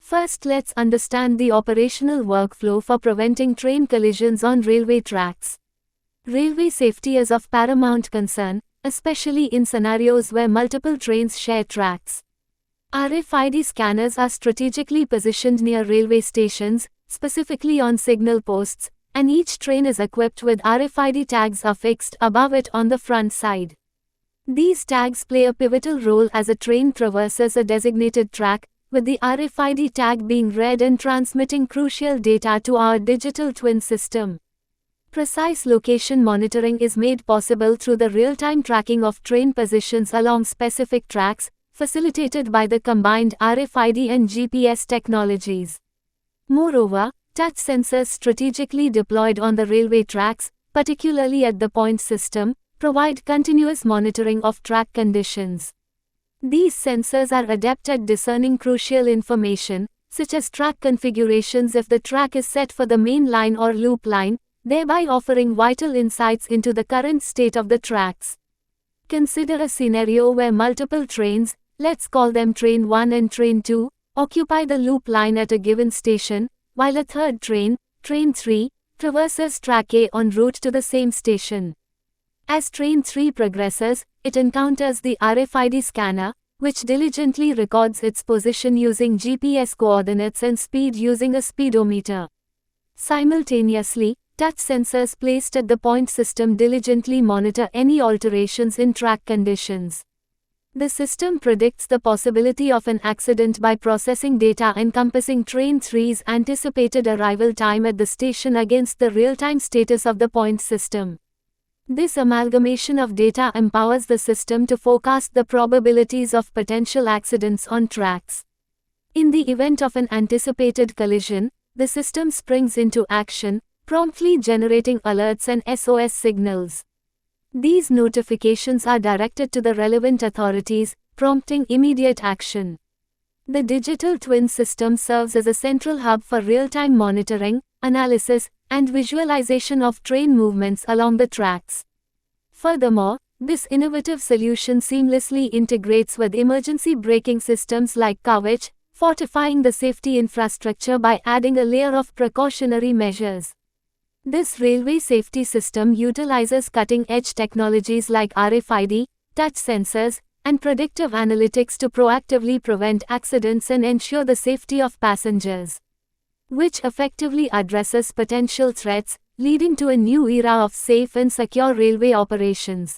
First, let's understand the operational workflow for preventing train collisions on railway tracks. Railway safety is of paramount concern, especially in scenarios where multiple trains share tracks. RFID scanners are strategically positioned near railway stations, specifically on signal posts, and each train is equipped with RFID tags affixed above it on the front side. These tags play a pivotal role as a train traverses a designated track, with the RFID tag being read and transmitting crucial data to our digital twin system. Precise location monitoring is made possible through the real-time tracking of train positions along specific tracks, facilitated by the combined RFID and GPS technologies. Moreover, touch sensors strategically deployed on the railway tracks, particularly at the point system, provide continuous monitoring of track conditions. These sensors are adept at discerning crucial information, such as track configurations if the track is set for the main line or loop line, thereby offering vital insights into the current state of the tracks. Consider a scenario where multiple trains, let's call them Train 1 and Train 2, occupy the loop line at a given station, while a third train, Train 3, traverses track A en route to the same station. As Train 3 progresses, it encounters the RFID scanner, which diligently records its position using GPS coordinates and speed using a speedometer. Simultaneously, touch sensors placed at the point system diligently monitor any alterations in track conditions. The system predicts the possibility of an accident by processing data encompassing Train 3's anticipated arrival time at the station against the real-time status of the point system. This amalgamation of data empowers the system to forecast the probabilities of potential accidents on tracks. In the event of an anticipated collision, the system springs into action, promptly generating alerts and SOS signals. These notifications are directed to the relevant authorities, prompting immediate action. The digital twin system serves as a central hub for real-time monitoring, analysis, and visualization of train movements along the tracks. Furthermore, this innovative solution seamlessly integrates with emergency braking systems like Kavach, fortifying the safety infrastructure by adding a layer of precautionary measures. This railway safety system utilizes cutting-edge technologies like RFID, touch sensors, and predictive analytics to proactively prevent accidents and ensure the safety of passengers, which effectively addresses potential threats, leading to a new era of safe and secure railway operations.